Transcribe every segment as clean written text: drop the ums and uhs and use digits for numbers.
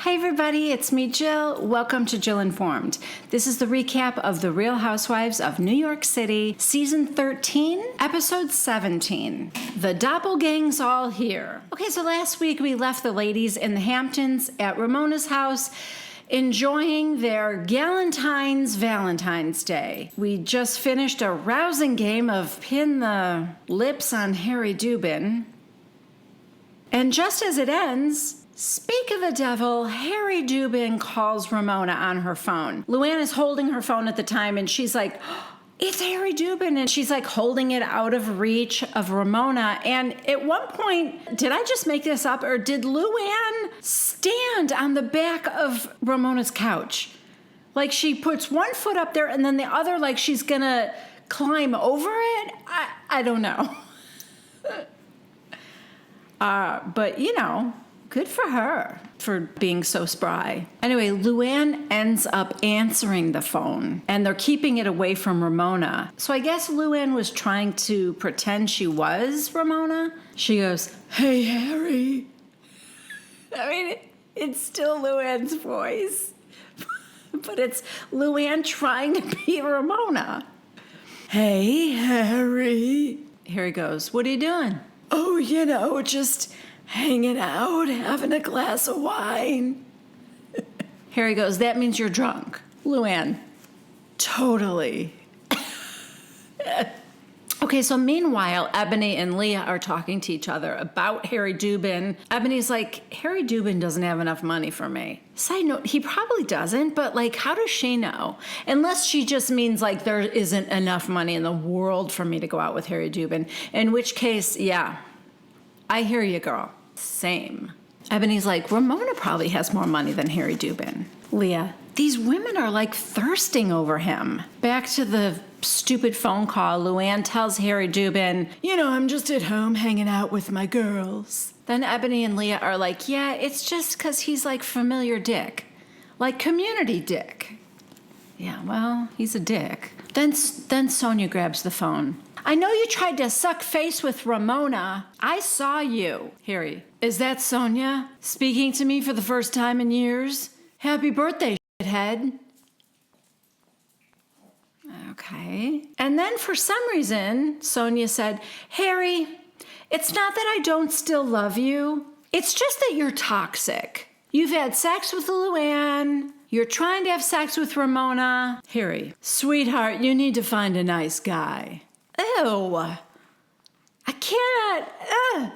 Hi everybody, it's me, Jill. Welcome to Jill Informed. This is the recap of The Real Housewives of New York City, Season 13, Episode 17. The Doppelgangs all here. Okay, so last week we left the ladies in the Hamptons at Ramona's house enjoying their Valentine's Day. We just finished a rousing game of pin the lips on Harry Dubin. And just as it ends, speak of the devil, Harry Dubin calls Ramona on her phone. Luann is holding her phone at the time and she's like, it's Harry Dubin. And she's like holding it out of reach of Ramona. And at one point, did I just make this up or did Luann stand on the back of Ramona's couch? Like she puts one foot up there and then the other like she's gonna climb over it? I don't know. But you know, good for her for being so spry. Anyway, Luann ends up answering the phone and they're keeping it away from Ramona. So I guess Luann was trying to pretend she was Ramona. She goes, "Hey, Harry." I mean, it's still Luann's voice, but it's Luann trying to be Ramona. "Hey, Harry." Harry goes, "What are you doing?" "Oh, you know, just hanging out, having a glass of wine." Harry goes, "That means you're drunk." Luann, "Totally." Okay, so meanwhile, Ebony and Leah are talking to each other about Harry Dubin. Ebony's like, Harry Dubin doesn't have enough money for me. Side note, he probably doesn't, but like, how does she know? Unless she just means like there isn't enough money in the world for me to go out with Harry Dubin. In which case, yeah, I hear you, girl. Same. Ebony's like, Ramona probably has more money than Harry Dubin. Leah, these women are like thirsting over him. Back to the stupid phone call, Luann tells Harry Dubin, you know, I'm just at home hanging out with my girls. Then Ebony and Leah are like, yeah, it's just because he's like familiar dick. Like community dick. Yeah, well, he's a dick. Then Sonia grabs the phone. I know you tried to suck face with Ramona. I saw you. Harry, is that Sonia speaking to me for the first time in years? Happy birthday, shithead. Okay. And then for some reason, Sonia said, Harry, it's not that I don't still love you. It's just that you're toxic. You've had sex with Luann. You're trying to have sex with Ramona. Harry, sweetheart, you need to find a nice guy. Ew. I can't.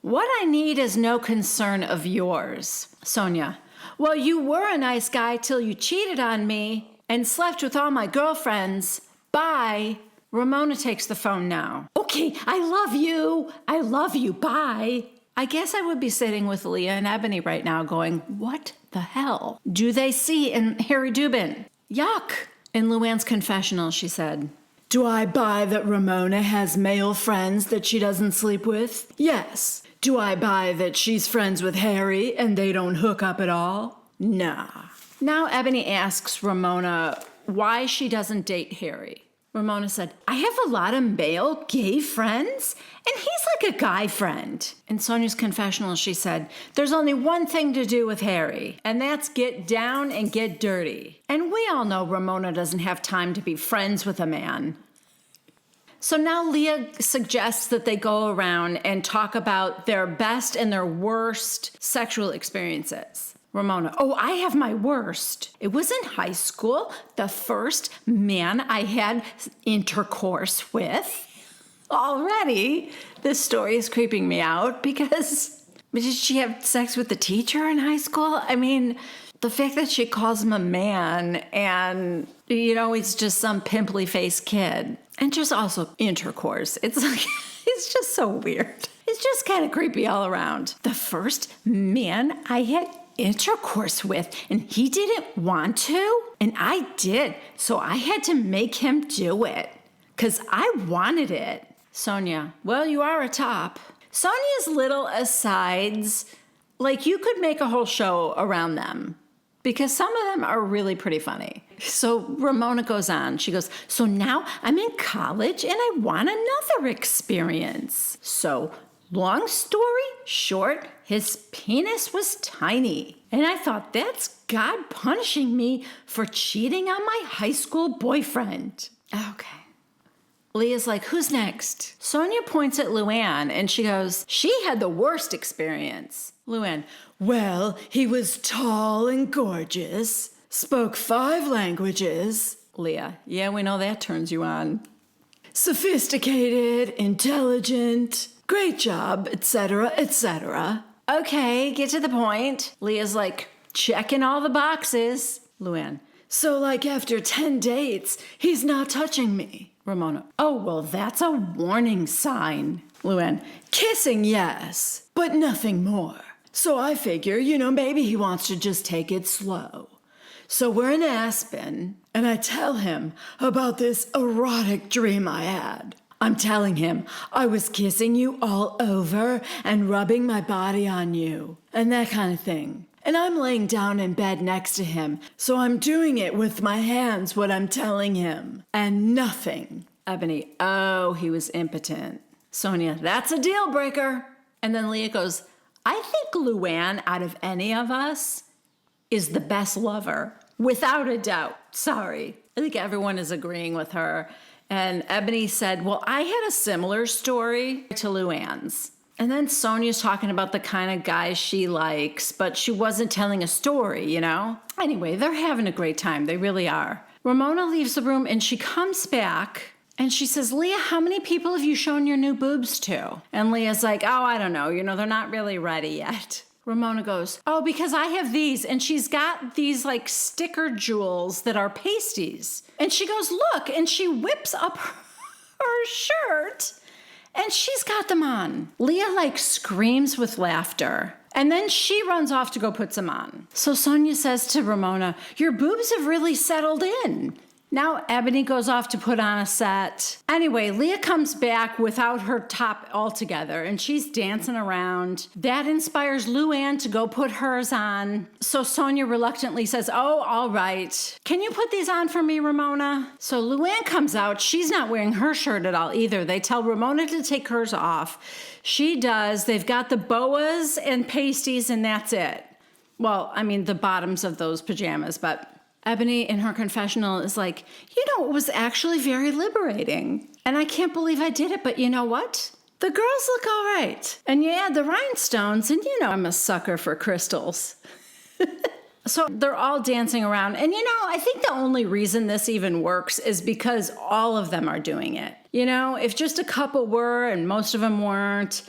What I need is no concern of yours. Sonia, well, you were a nice guy till you cheated on me and slept with all my girlfriends. Bye. Ramona takes the phone now. Okay, I love you. I love you. Bye. I guess I would be sitting with Leah and Ebony right now going, what the hell do they see in Harry Dubin? Yuck. In Luann's confessional, she said, do I buy that Ramona has male friends that she doesn't sleep with? Yes. Do I buy that she's friends with Harry and they don't hook up at all? Nah. Now Ebony asks Ramona why she doesn't date Harry. Ramona said, I have a lot of male gay friends, and he's like a guy friend. In Sonia's confessional, she said, there's only one thing to do with Harry, and that's get down and get dirty. And we all know Ramona doesn't have time to be friends with a man. So now Leah suggests that they go around and talk about their best and their worst sexual experiences. Ramona, oh, I have my worst. It was in high school, the first man I had intercourse with. Already, this story is creeping me out because did she have sex with the teacher in high school? I mean, the fact that she calls him a man and, you know, he's just some pimply-faced kid. And just also intercourse. It's like, it's just so weird. It's just kind of creepy all around. The first man I had intercourse with and he didn't want to and I did, so I had to make him do it because I wanted it. Sonia, well, you are a top. Sonia's little asides, like you could make a whole show around them because some of them are really pretty funny. So Ramona goes on, she goes, so now I'm in college and I want another experience. So long story short, his penis was tiny. And I thought, that's God punishing me for cheating on my high school boyfriend. Okay. Leah's like, who's next? Sonia points at Luann and she goes, she had the worst experience. Luann, well, he was tall and gorgeous, spoke 5 languages. Leah, yeah, we know that turns you on. Sophisticated, intelligent, great job, etc., etc. Okay, get to the point. Leah's like, checking all the boxes. Luann, so like after 10 dates, he's not touching me. Ramona, oh, well, that's a warning sign. Luann, kissing, yes, but nothing more. So I figure, maybe he wants to just take it slow. So we're in Aspen, and I tell him about this erotic dream I had. I'm telling him I was kissing you all over and rubbing my body on you, and that kind of thing. And I'm laying down in bed next to him, so I'm doing it with my hands, what I'm telling him. And nothing. Ebony, oh, he was impotent. Sonia, that's a deal breaker. And then Leah goes, I think Luann, out of any of us, is the best lover. Without a doubt. Sorry. I think everyone is agreeing with her. And Ebony said, well, I had a similar story to Luann's. And then Sonia's talking about the kind of guys she likes, but she wasn't telling a story, Anyway, they're having a great time. They really are. Ramona leaves the room and she comes back and she says, Leah, how many people have you shown your new boobs to? And Leah's like, oh, I don't know. They're not really ready yet. Ramona goes, oh, because I have these. And she's got these like sticker jewels that are pasties. And she goes, look, and she whips up her shirt. And she's got them on. Leah like screams with laughter. And then she runs off to go put some on. So Sonia says to Ramona, your boobs have really settled in. Now Ebony goes off to put on a set. Anyway, Leah comes back without her top altogether and she's dancing around. That inspires Luann to go put hers on. So Sonia reluctantly says, oh, all right. Can you put these on for me, Ramona? So Luann comes out. She's not wearing her shirt at all either. They tell Ramona to take hers off. She does. They've got the boas and pasties and that's it. Well, I mean, the bottoms of those pajamas, but Ebony in her confessional is like, it was actually very liberating. And I can't believe I did it, but you know what? The girls look all right. And you add the rhinestones, and I'm a sucker for crystals. So they're all dancing around. And I think the only reason this even works is because all of them are doing it. If just a couple were and most of them weren't,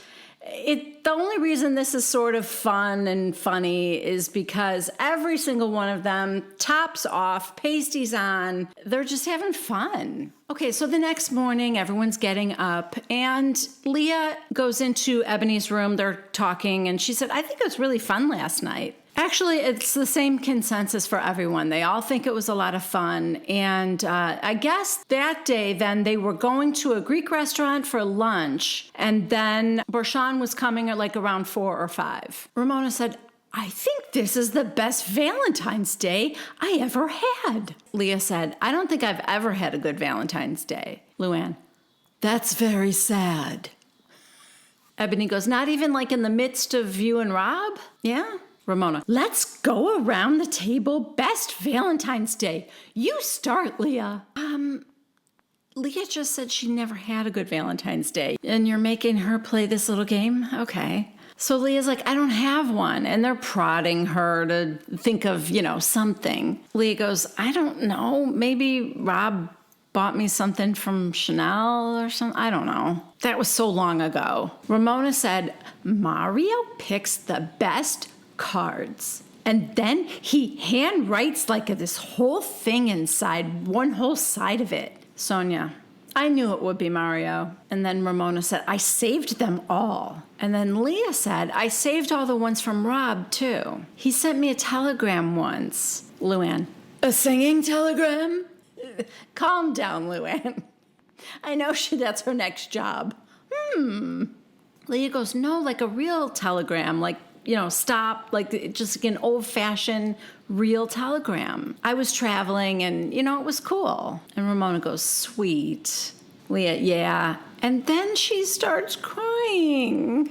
the only reason this is sort of fun and funny is because every single one of them, tops off, pasties on, they're just having fun. Okay, so the next morning, everyone's getting up, and Leah goes into Ebony's room. They're talking, and she said, I think it was really fun last night. Actually, it's the same consensus for everyone. They all think it was a lot of fun. And I guess that day, then, they were going to a Greek restaurant for lunch. And then Bershan was coming at like around 4 or 5. Ramona said, I think this is the best Valentine's Day I ever had. Leah said, I don't think I've ever had a good Valentine's Day. Luann, that's very sad. Ebony goes, not even like in the midst of you and Rob? Yeah? Ramona, let's go around the table. Best Valentine's Day. You start, Leah. Leah just said she never had a good Valentine's Day. And you're making her play this little game? Okay. So Leah's like, I don't have one. And they're prodding her to think of, something. Leah goes, I don't know. Maybe Rob bought me something from Chanel or something. I don't know. That was so long ago. Ramona said, Mario picks the best cards. And then he hand writes like this whole thing inside, one whole side of it. Sonia, I knew it would be Mario. And then Ramona said, I saved them all. And then Leah said, I saved all the ones from Rob too. He sent me a telegram once. Luann, a singing telegram? Calm down, Luann. I know that's her next job. Leah goes, no, like a real telegram, like, stop, like just an old-fashioned real telegram. I was traveling and, it was cool. And Ramona goes, sweet. Leah, yeah. And then she starts crying.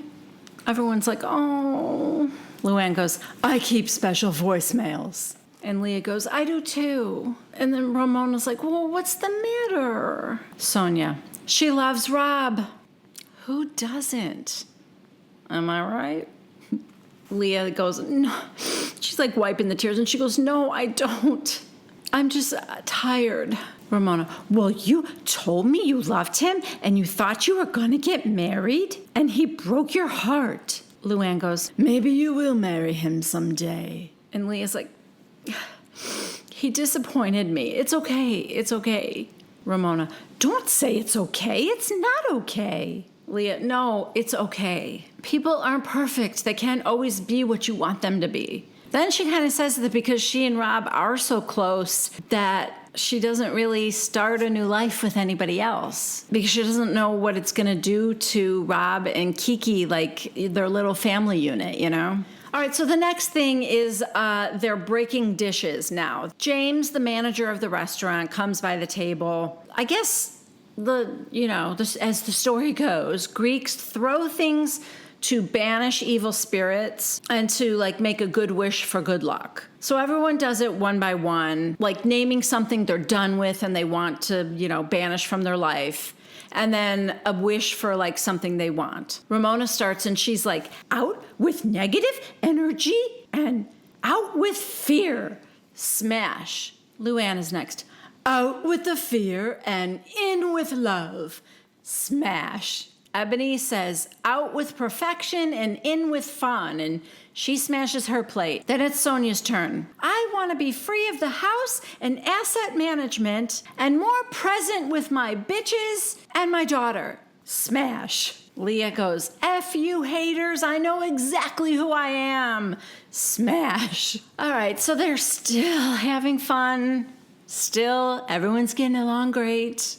Everyone's like, oh. Luann goes, I keep special voicemails. And Leah goes, I do too. And then Ramona's like, well, what's the matter? Sonia, she loves Rob. Who doesn't? Am I right? Leah goes, no. She's like wiping the tears and she goes, no, I don't. I'm just tired. Ramona, well, you told me you loved him and you thought you were going to get married and he broke your heart. Luann goes, maybe you will marry him someday. And Leah's like, he disappointed me. It's okay. It's okay. Ramona, don't say it's okay. It's not okay. Leah, no, it's okay. People aren't perfect. They can't always be what you want them to be. Then she kind of says that because she and Rob are so close that she doesn't really start a new life with anybody else because she doesn't know what it's going to do to Rob and Kiki, like their little family unit, you know? All right, so the next thing is they're breaking dishes now. James, the manager of the restaurant, comes by the table. I guess, as the story goes, Greeks throw things to banish evil spirits and to make a good wish for good luck. So everyone does it one by one, like naming something they're done with and they want to, banish from their life. And then a wish for something they want. Ramona starts and she's like, out with negative energy and out with fear. Smash. Luann is next. Out with the fear and in with love. Smash. Ebony says, out with perfection and in with fun, and she smashes her plate. Then it's Sonia's turn. I want to be free of the house and asset management and more present with my bitches and my daughter. Smash. Leah goes, F you haters, I know exactly who I am. Smash. All right, so they're still having fun. Still, everyone's getting along great.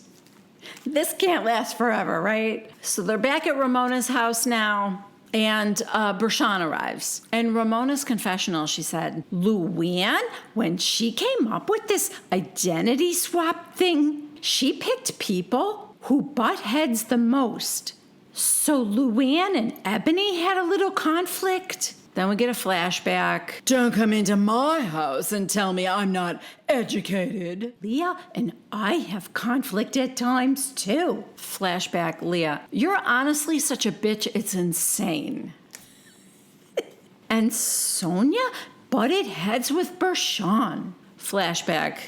This can't last forever, right? So they're back at Ramona's house now, and Bershawn arrives. In Ramona's confessional, she said, Luann, when she came up with this identity swap thing, she picked people who butt heads the most. So Luann and Ebony had a little conflict. Then we get a flashback. Don't come into my house and tell me I'm not educated. Leah and I have conflict at times too. Flashback, Leah. You're honestly such a bitch, it's insane. And Sonia butted heads with Bershawn. Flashback,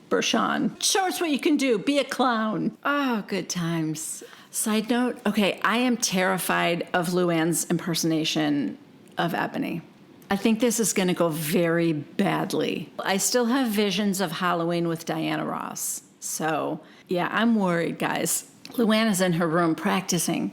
Bershawn. Show us what you can do. Be a clown. Oh, good times. Side note, okay, I am terrified of Luann's impersonation of Ebony. I think this is going to go very badly. I still have visions of Halloween with Diana Ross. So, yeah, I'm worried, guys. Luann is in her room practicing.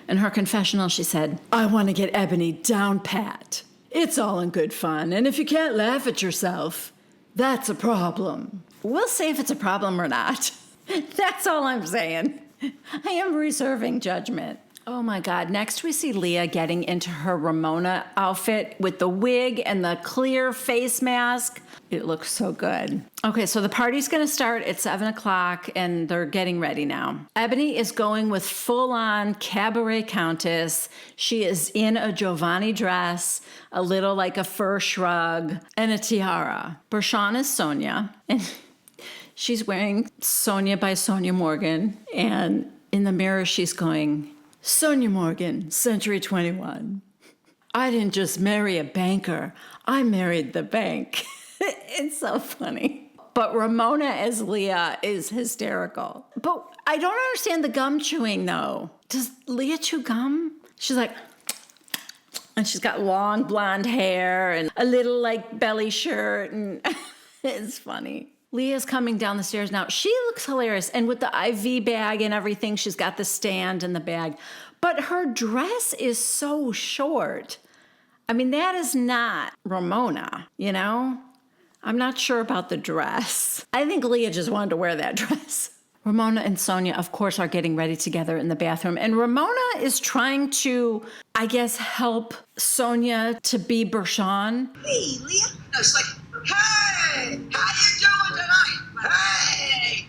In her confessional, she said, I want to get Ebony down pat. It's all in good fun, and if you can't laugh at yourself, that's a problem. We'll see if it's a problem or not. That's all I'm saying. I am reserving judgment. Oh my God. Next we see Leah getting into her Ramona outfit with the wig and the clear face mask. It looks so good. Okay, so the party's gonna start at 7:00 and they're getting ready now. Ebony is going with full-on cabaret countess. She is in a Giovanni dress, a little like a fur shrug, and a tiara. Bershawn is Sonia, and she's wearing Sonia by Sonia Morgan, and in the mirror she's going, Sonia Morgan, Century 21. I didn't just marry a banker, I married the bank. It's so funny. But Ramona as Leah is hysterical. But I don't understand the gum chewing though. Does Leah chew gum? She's like, and she's got long blonde hair and a little belly shirt, and it's funny. Leah's coming down the stairs now. She looks hilarious. And with the IV bag and everything, she's got the stand and the bag. But her dress is so short. I mean, that is not Ramona, I'm not sure about the dress. I think Leah just wanted to wear that dress. Ramona and Sonia, of course, are getting ready together in the bathroom. And Ramona is trying to, I guess, help Sonia to be Bershawn. Hey, Leah. No, she's like, hey, how you doing tonight? Hey,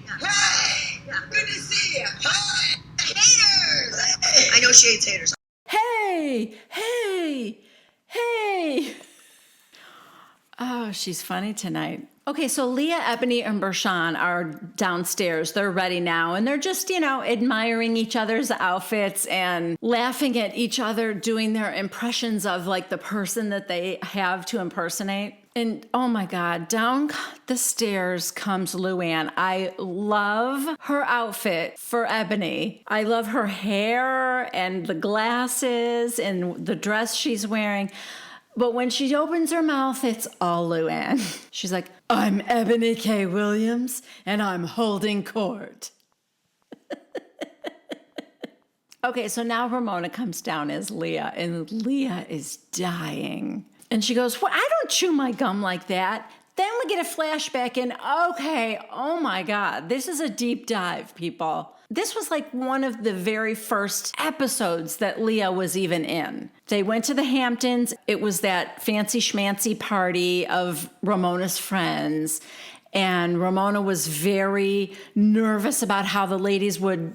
good to see you. Hey, haters. Hey. I know she hates haters. Hey, Oh, she's funny tonight. Okay, so Leah, Ebony, and Bershan are downstairs. They're ready now, and they're just, admiring each other's outfits and laughing at each other, doing their impressions of like the person that they have to impersonate. And oh my God, down the stairs comes Luann. I love her outfit for Ebony. I love her hair and the glasses and the dress she's wearing. But when she opens her mouth, it's all Luann. She's like, I'm Ebony K. Williams, and I'm holding court. Okay, so now Ramona comes down as Leah, and Leah is dying. And she goes, well, I don't chew my gum like that. Then we get a flashback, and okay, oh my God, this is a deep dive, people. This was like one of the very first episodes that Leah was even in. They went to the Hamptons. It was that fancy schmancy party of Ramona's friends. And Ramona was very nervous about how the ladies would,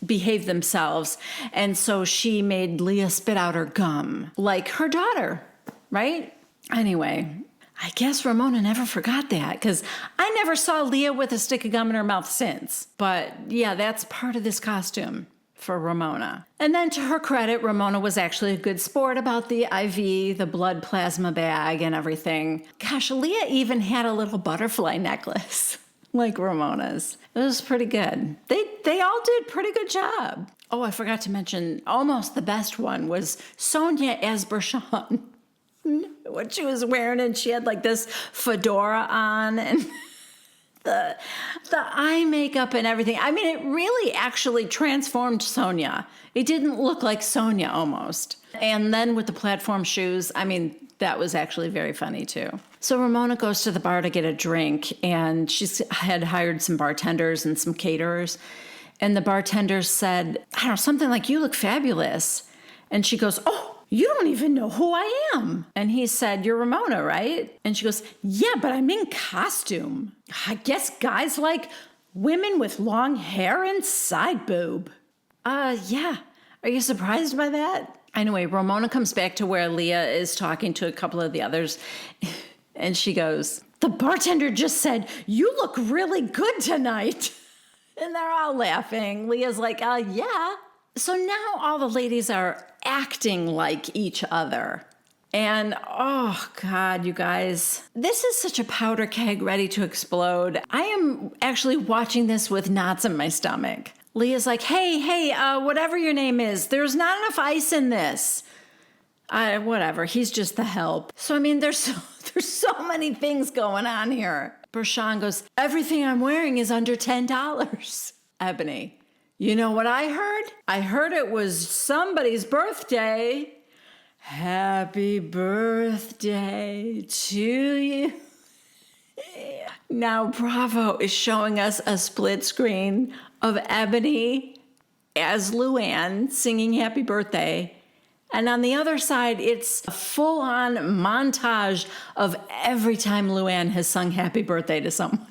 behave themselves. And so she made Leah spit out her gum, like her daughter, right? Anyway, I guess Ramona never forgot that because I never saw Leah with a stick of gum in her mouth since. But yeah, that's part of this costume for Ramona. And then to her credit, Ramona was actually a good sport about the IV, the blood plasma bag and everything. Gosh, Leah even had a little butterfly necklace like Ramona's. It was pretty good. They all did pretty good job. Oh, I forgot to mention, almost the best one was Sonia as Bershan. What she was wearing, and she had like this fedora on and the eye makeup and everything. I mean, it really actually transformed Sonia. It didn't look like Sonia almost. And then with the platform shoes, I mean, that was actually very funny too. So Ramona goes to the bar to get a drink, and she had hired some bartenders and some caterers. And the bartenders said, I don't know, something like, you look fabulous. And she goes, oh, you don't even know who I am. And he said, you're Ramona, right? And she goes, yeah, but I'm in costume. I guess guys like women with long hair and side boob. Yeah. Are you surprised by that? Anyway, Ramona comes back to where Leah is talking to a couple of the others. And she goes, the bartender just said, you look really good tonight. And they're all laughing. Leah's like, yeah. So now all the ladies are acting like each other. And oh God, you guys, this is such a powder keg ready to explode. I am actually watching this with knots in my stomach. Leah's like, hey, whatever your name is, there's not enough ice in this. Whatever, he's just the help. So, I mean, there's so many things going on here. Bershan goes, everything I'm wearing is under $10. Ebony, you know what I heard? I heard it was somebody's birthday. Happy birthday to you. Now Bravo is showing us a split screen of Ebony as Luann singing happy birthday. And on the other side, it's a full-on montage of every time Luann has sung happy birthday to someone.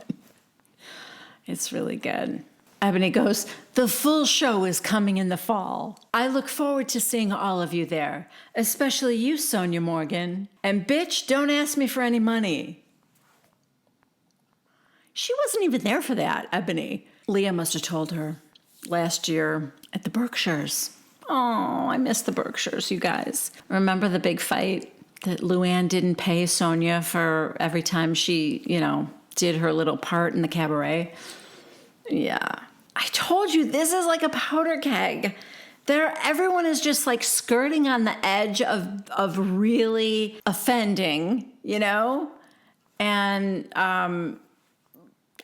It's really good. Ebony goes, the full show is coming in the fall. I look forward to seeing all of you there, especially you, Sonia Morgan. And bitch, don't ask me for any money. She wasn't even there for that, Ebony. Leah must have told her last year at the Berkshires. Oh, I miss the Berkshires, you guys. Remember the big fight that Luann didn't pay Sonia for every time she, did her little part in the cabaret? Yeah. I told you, this is like a powder keg. Everyone is just like skirting on the edge of really offending, And I'm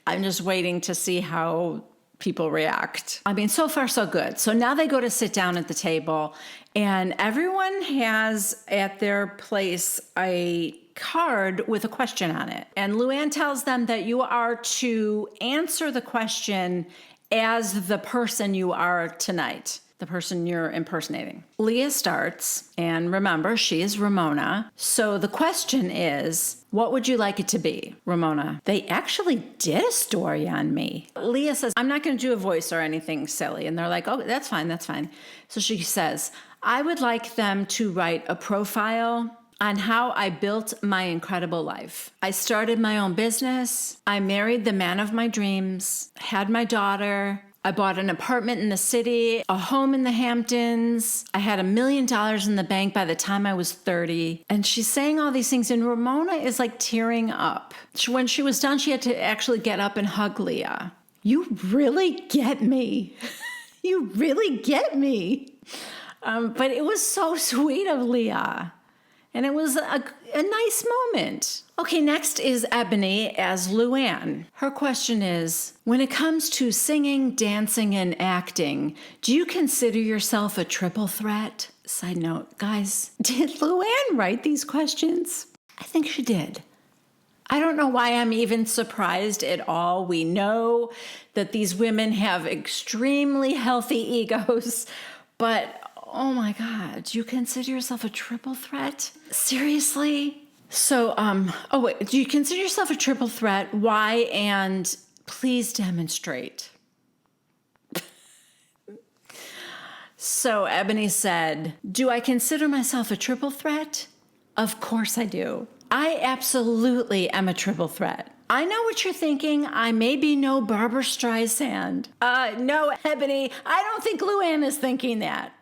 just waiting to see how people react. I mean, so far so good. So now they go to sit down at the table, and everyone has at their place a card with a question on it. And Luann tells them that you are to answer the question as the person you are tonight, the person you're impersonating. Leah starts, and remember, she is Ramona. So the question is, what would you like it to be? Ramona, they actually did a story on me. Leah says, I'm not going to do a voice or anything silly. And they're like, oh, that's fine. So she says, I would like them to write a profile on how I built my incredible life. I started my own business. I married the man of my dreams, had my daughter. I bought an apartment in the city, a home in the Hamptons. I had $1 million in the bank by the time I was 30. And she's saying all these things, and Ramona is like tearing up. When she was done, she had to actually get up and hug Leah. You really get me. You really get me. But it was so sweet of Leah. And it was a nice moment. Okay, next is Ebony as Luann. Her question is, when it comes to singing, dancing, and acting, do you consider yourself a triple threat? Side note, guys, did Luann write these questions? I think she did. I don't know why I'm even surprised at all. We know that these women have extremely healthy egos, but oh my God, do you consider yourself a triple threat? Seriously? So, do you consider yourself a triple threat? Why? And please demonstrate. So Ebony said, do I consider myself a triple threat? Of course I do. I absolutely am a triple threat. I know what you're thinking. I may be no Barbra Streisand. No, Ebony, I don't think Luann is thinking that.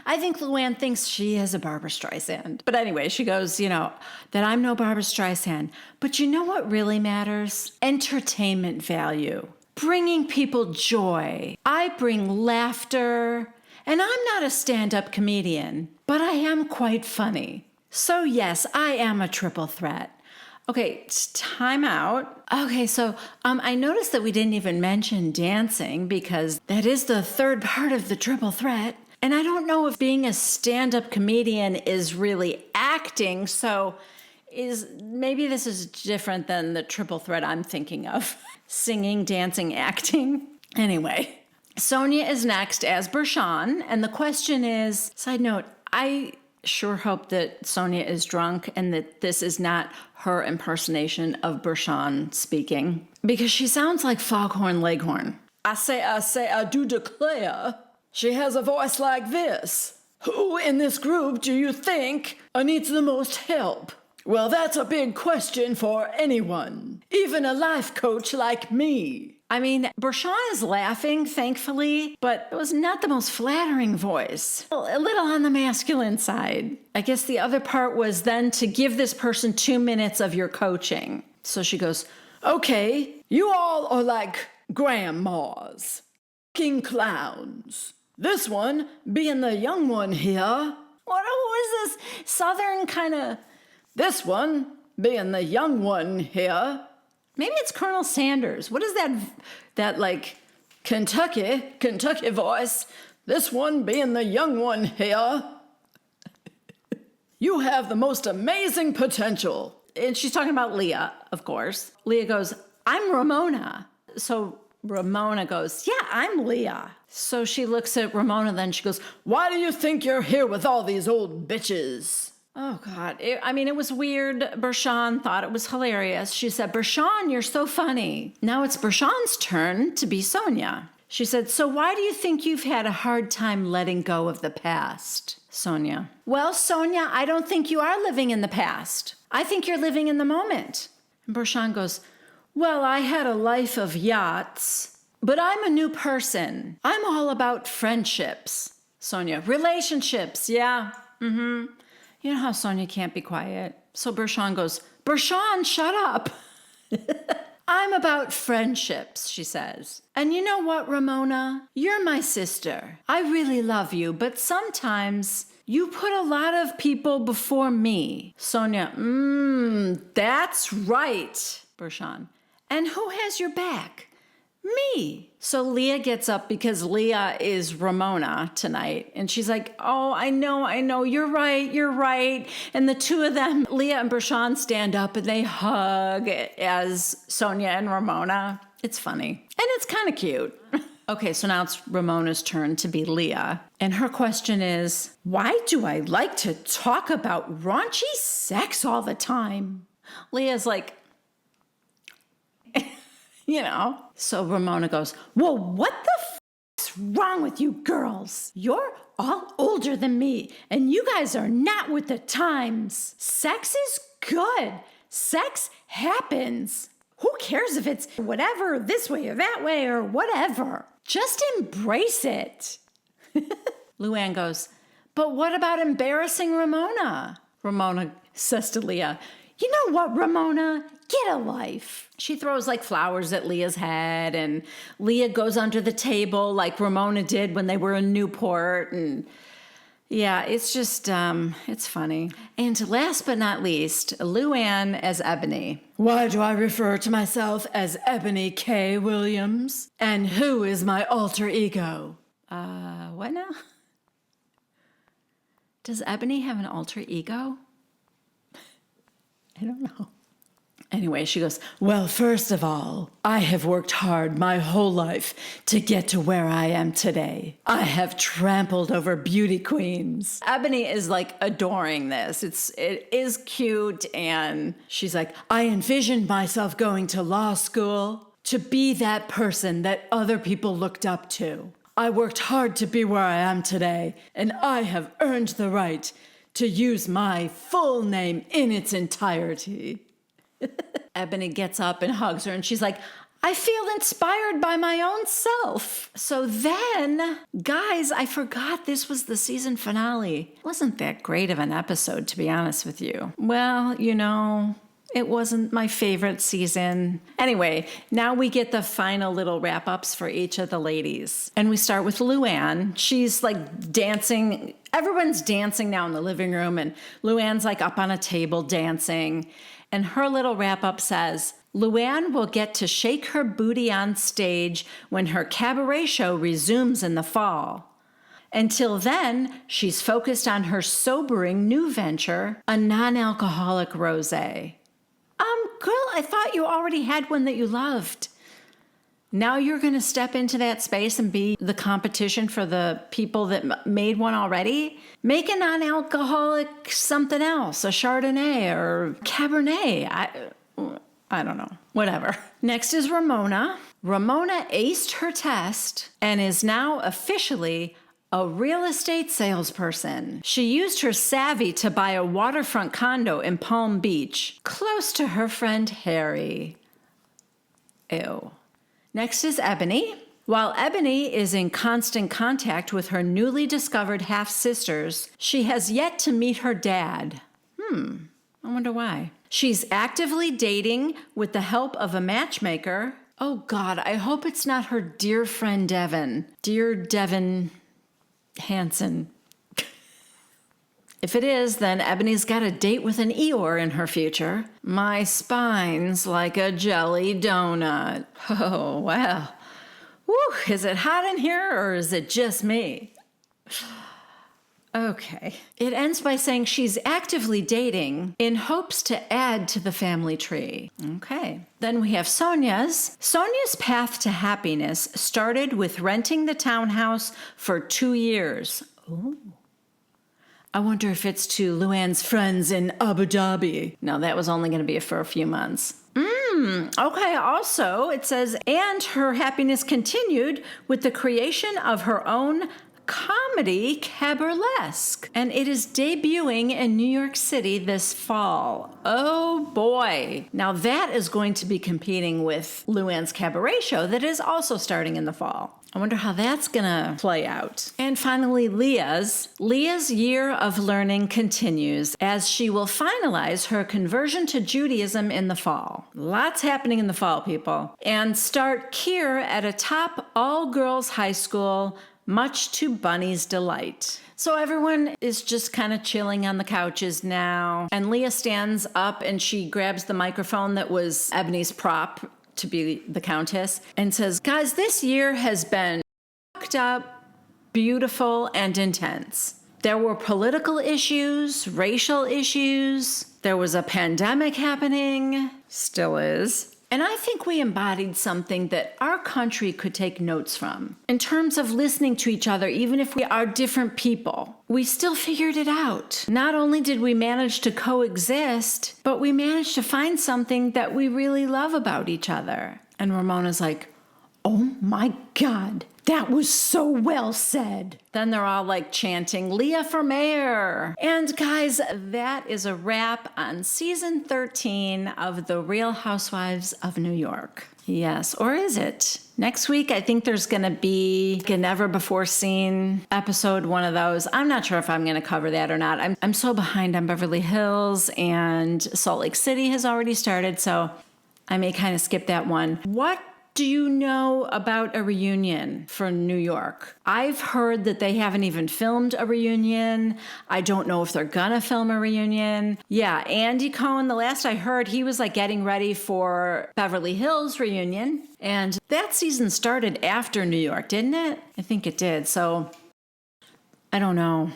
I think Luann thinks she is a Barbra Streisand. But anyway, she goes, that I'm no Barbra Streisand. But you know what really matters? Entertainment value. Bringing people joy. I bring laughter. And I'm not a stand-up comedian, but I am quite funny. So yes, I am a triple threat. Okay, time out. Okay, so I noticed that we didn't even mention dancing because that is the third part of the triple threat. And I don't know if being a stand-up comedian is really acting, so maybe this is different than the triple threat I'm thinking of. Singing, dancing, acting. Anyway, Sonia is next as Bershan, and the question is, side note, I sure hope that Sonia is drunk and that this is not her impersonation of Bershan speaking, because she sounds like Foghorn Leghorn. I do declare. She has a voice like this. Who in this group do you think needs the most help? Well, that's a big question for anyone, even a life coach like me. I mean, Bershan is laughing, thankfully, but it was not the most flattering voice. A little on the masculine side. I guess the other part was then to give this person 2 minutes of your coaching. So she goes, okay, you all are like grandmas, king clowns. This one being the young one here. What is this southern kind of... This one being the young one here. Maybe it's Colonel Sanders. What is that like Kentucky voice? This one being the young one here. You have the most amazing potential. And she's talking about Leah, of course. Leah goes, I'm Ramona. So Ramona goes, yeah, I'm Leah. So she looks at Ramona, then she goes, why do you think you're here with all these old bitches? Oh, God. It was weird. Bershan thought it was hilarious. She said, Bershan, you're so funny. Now it's Bershan's turn to be Sonia. She said, so why do you think you've had a hard time letting go of the past? Sonia. Well, Sonia, I don't think you are living in the past. I think you're living in the moment. And Bershan goes, well, I had a life of yachts, but I'm a new person. I'm all about friendships. Sonia. Relationships. Yeah. Mm-hmm. You know how Sonia can't be quiet. So Bershan goes, Bershan, shut up. I'm about friendships, she says. And you know what, Ramona? You're my sister. I really love you, but sometimes you put a lot of people before me. Sonia, that's right, Bershan. And who has your back? Me. So Leah gets up because Leah is Ramona tonight. And she's like, oh, I know, you're right. And the two of them, Leah and Bershan, stand up and they hug as Sonia and Ramona. It's funny. And it's kind of cute. Okay, so now it's Ramona's turn to be Leah. And her question is, why do I like to talk about raunchy sex all the time? Leah's like, So Ramona goes, well, what the What's wrong with you girls? You're all older than me, and you guys are not with the times. Sex is good. Sex happens. Who cares if it's whatever, this way or that way or whatever? Just embrace it. Luann goes, but what about embarrassing Ramona? Ramona says to Leah, you know what, Ramona? Get a life. She throws like flowers at Leah's head, and Leah goes under the table like Ramona did when they were in Newport. And yeah, it's just, it's funny. And last but not least, Luann as Ebony. Why do I refer to myself as Ebony K. Williams? And who is my alter ego? What now? Does Ebony have an alter ego? I don't know. Anyway, she goes, well, first of all, I have worked hard my whole life to get to where I am today. I have trampled over beauty queens. Ebony is like adoring this. It is cute. And she's like, I envisioned myself going to law school to be that person that other people looked up to. I worked hard to be where I am today, and I have earned the right to use my full name in its entirety. Ebony gets up and hugs her, and she's like, I feel inspired by my own self. So then, guys, I forgot this was the season finale. Wasn't that great of an episode, to be honest with you. Well, you know, it wasn't my favorite season. Anyway, now we get the final little wrap-ups for each of the ladies. And we start with Luann. She's like dancing. Everyone's dancing now in the living room, and Luann's like up on a table dancing. And her little wrap-up says, Luann will get to shake her booty on stage when her cabaret show resumes in the fall. Until then, she's focused on her sobering new venture, a non-alcoholic rosé. Girl, I thought you already had one that you loved. Now you're going to step into that space and be the competition for the people that made one already? Make a non-alcoholic something else, a Chardonnay or Cabernet. I don't know. Whatever. Next is Ramona. Ramona aced her test and is now officially a real estate salesperson. She used her savvy to buy a waterfront condo in Palm Beach, close to her friend Harry. Ew. Next is Ebony. While Ebony is in constant contact with her newly discovered half-sisters, she has yet to meet her dad. I wonder why. She's actively dating with the help of a matchmaker. Oh God, I hope it's not her dear friend Devin. Dear Devin Hansen. If it is, then Ebony's got a date with an Eeyore in her future. My spine's like a jelly donut. Oh, well. Woo, is it hot in here or is it just me? Okay. It ends by saying she's actively dating in hopes to add to the family tree. Okay. Then we have Sonia's. Sonia's path to happiness started with renting the townhouse for 2 years. Ooh. I wonder if it's to Luann's friends in Abu Dhabi. No, that was only going to be for a few months. Okay, also, it says, and her happiness continued with the creation of her own comedy Caburlesque, and it is debuting in New York City this fall. Oh boy. Now that is going to be competing with Luann's cabaret show that is also starting in the fall. I wonder how that's gonna play out. And finally, Leah's year of learning continues as she will finalize her conversion to Judaism in the fall. Lots happening in the fall, people. And start Kier at a top all-girls high school, much to Bunny's delight. So everyone is just kind of chilling on the couches now. And Leah stands up and she grabs the microphone that was Ebony's prop to be the Countess and says, guys, this year has been fucked up, beautiful, and intense. There were political issues, racial issues. There was a pandemic happening, still is. And I think we embodied something that our country could take notes from. In terms of listening to each other, even if we are different people, we still figured it out. Not only did we manage to coexist, but we managed to find something that we really love about each other. And Ramona's like, oh my God, That was so well said. Then they're all like chanting, Leah for mayor. And guys, that is a wrap on season 13 of The Real Housewives of New York. Yes, or is it? Next week, I think there's going to be a never before seen episode, one of those. I'm not sure if I'm going to cover that or not. I'm so behind on Beverly Hills, and Salt Lake City has already started, so I may kind of skip that one. What do you know about a reunion for New York? I've heard that they haven't even filmed a reunion. I don't know if they're gonna film a reunion. Yeah, Andy Cohen, the last I heard, he was like getting ready for Beverly Hills reunion. And that season started after New York, didn't it? I think it did. So I don't know.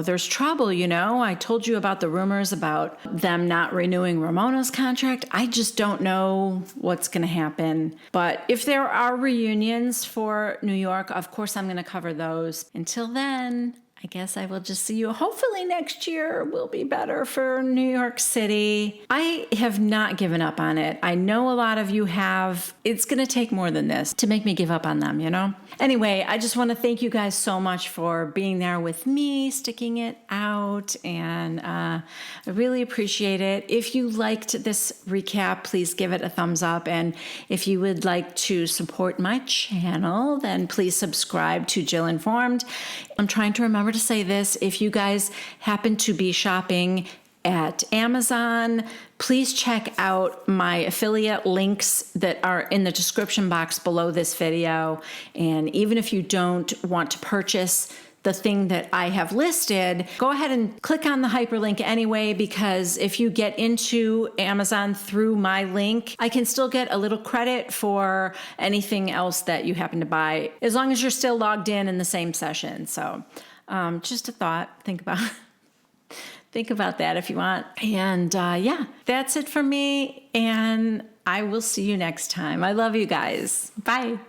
There's trouble, you know. I told you about the rumors about them not renewing Ramona's contract. I just don't know what's going to happen. But if there are reunions for New York, of course I'm going to cover those. Until then, I guess I will just see you. Hopefully next year will be better for New York City. I have not given up on it. I know a lot of you have. It's going to take more than this to make me give up on them, you know? Anyway, I just want to thank you guys so much for being there with me, sticking it out, and I really appreciate it. If you liked this recap, please give it a thumbs up. And if you would like to support my channel, then please subscribe to Jill Informed. I'm trying to remember to say this. If you guys happen to be shopping at Amazon, please check out my affiliate links that are in the description box below this video. And even if you don't want to purchase the thing that I have listed, go ahead and click on the hyperlink anyway, because if you get into Amazon through my link, I can still get a little credit for anything else that you happen to buy, as long as you're still logged in the same session. So just a thought, think about that if you want. And yeah, that's it for me. And I will see you next time. I love you guys. Bye.